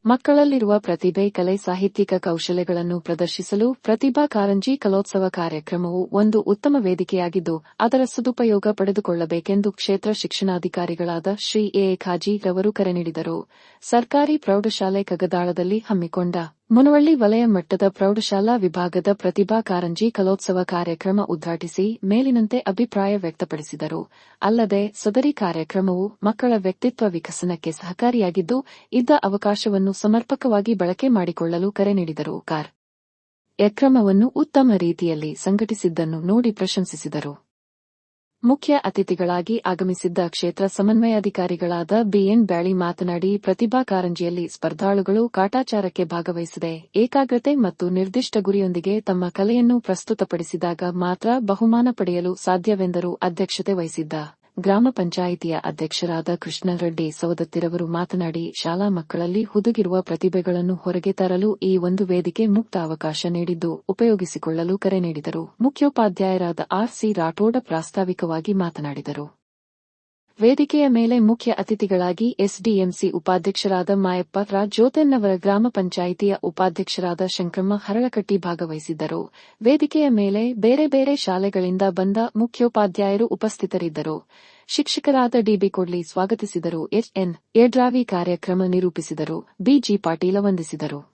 ಮಕ್ಕಳಲ್ಲಿರುವ ಪ್ರತಿಭೆ, ಕಲೆ, ಸಾಹಿತ್ಯಿಕ ಕೌಶಲ್ಯಗಳನ್ನು ಪ್ರದರ್ಶಿಸಲು ಪ್ರತಿಭಾ ಕಾರಂಜಿ ಕಲೋತ್ಸವ ಕಾರ್ಯಕ್ರಮವು ಒಂದು ಉತ್ತಮ ವೇದಿಕೆಯಾಗಿದ್ದು, ಅದರ ಸದುಪಯೋಗ ಪಡೆದುಕೊಳ್ಳಬೇಕೆಂದು ಕ್ಷೇತ್ರ ಶಿಕ್ಷಣಾಧಿಕಾರಿಗಳಾದ ಶ್ರೀ ಎ. ಖಾಜಿ ರವರು ಕರೆ ನೀಡಿದರು. ಸರ್ಕಾರಿ ಪ್ರೌಢಶಾಲೆ ಕಗದಾಳದಲ್ಲಿ ಹಮ್ಮಿಕೊಂಡ ಮುನವಳ್ಳಿ ವಲಯ ಮಟ್ಟದ ಪ್ರೌಢಶಾಲಾ ವಿಭಾಗದ ಪ್ರತಿಭಾ ಕಾರಂಜಿ ಕಲೋತ್ಸವ ಕಾರ್ಯಕ್ರಮ ಉದ್ಘಾಟಿಸಿ ಮೇಲಿನಂತೆ ಅಭಿಪ್ರಾಯ ವ್ಯಕ್ತಪಡಿಸಿದರು. ಅಲ್ಲದೆ ಸದರಿ ಕಾರ್ಯಕ್ರಮವು ಮಕ್ಕಳ ವ್ಯಕ್ತಿತ್ವ ವಿಕಸನಕ್ಕೆ ಸಹಕಾರಿಯಾಗಿದ್ದು, ಇದ್ದ ಅವಕಾಶವನ್ನು ಸಮರ್ಪಕವಾಗಿ ಬಳಕೆ ಮಾಡಿಕೊಳ್ಳಲು ಕರೆ ನೀಡಿದರು. ಕಾರ್ಯಕ್ರಮವನ್ನು ಉತ್ತಮ ರೀತಿಯಲ್ಲಿ ಸಂಘಟಿಸಿದ್ದನ್ನು ನೋಡಿ ಪ್ರಶಂಸಿಸಿದರು. ಮುಖ್ಯ ಅತಿಥಿಗಳಾಗಿ ಆಗಮಿಸಿದ್ದ ಕ್ಷೇತ್ರ ಸಮನ್ವಯಾಧಿಕಾರಿಗಳಾದ ಬಿಎನ್ ಬ್ಯಾಳಿ ಮಾತನಾಡಿ, ಪ್ರತಿಭಾ ಕಾರಂಜಿಯಲ್ಲಿ ಸ್ಪರ್ಧಾಳುಗಳು ಕಾಟಾಚಾರಕ್ಕೆ ಭಾಗವಹಿಸದೆ ಏಕಾಗ್ರತೆ ಮತ್ತು ನಿರ್ದಿಷ್ಟ ಗುರಿಯೊಂದಿಗೆ ತಮ್ಮ ಕಲೆಯನ್ನು ಪ್ರಸ್ತುತಪಡಿಸಿದಾಗ ಮಾತ್ರ ಬಹುಮಾನ ಪಡೆಯಲು ಸಾಧ್ಯವೆಂದರು. ಅಧ್ಯಕ್ಷತೆ ವಹಿಸಿದ್ದ ಗ್ರಾಮ ಪಂಚಾಯಿತಿಯ ಅಧ್ಯಕ್ಷರಾದ ಕೃಷ್ಣರೆಡ್ಡಿ ಸವದತ್ತಿರವರು ಮಾತನಾಡಿ, ಶಾಲಾ ಮಕ್ಕಳಲ್ಲಿ ಹುದುಗಿರುವ ಪ್ರತಿಭೆಗಳನ್ನು ಹೊರಗೆ ತರಲು ಈ ಒಂದು ವೇದಿಕೆ ಮುಕ್ತ ಅವಕಾಶ ನೀಡಿದ್ದು ಉಪಯೋಗಿಸಿಕೊಳ್ಳಲು ಕರೆ ನೀಡಿದರು. ಮುಖ್ಯೋಪಾಧ್ಯಾಯರಾದ ಆರ್. ಸಿ. ರಾಠೋಡ ಪ್ರಾಸ್ತಾವಿಕವಾಗಿ ಮಾತನಾಡಿದರು. ವೇದಿಕೆಯ ಮೇಲೆ ಮುಖ್ಯ ಅತಿಥಿಗಳಾಗಿ ಎಸ್ಡಿಎಂಸಿ ಉಪಾಧ್ಯಕ್ಷರಾದ ಮಾಯಪ್ಪ ಜೋತೆನ್ನವರ, ಗ್ರಾಮ ಪಂಚಾಯಿತಿಯ ಉಪಾಧ್ಯಕ್ಷರಾದ ಶಂಕ್ರಮ್ಮ ಹರಳಕಟ್ಟಿ ಭಾಗವಹಿಸಿದ್ದರು. ವೇದಿಕೆಯ ಮೇಲೆ ಬೇರೆ ಬೇರೆ ಶಾಲೆಗಳಿಂದ ಬಂದ ಮುಖ್ಯೋಪಾಧ್ಯಾಯರು ಉಪಸ್ಥಿತರಿದ್ದರು. ಶಿಕ್ಷಕರಾದ ಡಿಬಿ ಕೊಡ್ಲಿ ಸ್ವಾಗತಿಸಿದರು. ಎಚ್. ಎನ್. ಯಡ್ರಾವಿ ಕಾರ್ಯಕ್ರಮ ನಿರೂಪಿಸಿದರು. ಬಿ. ಜಿ. ಪಾಟೀಲ ವಂದಿಸಿದರು.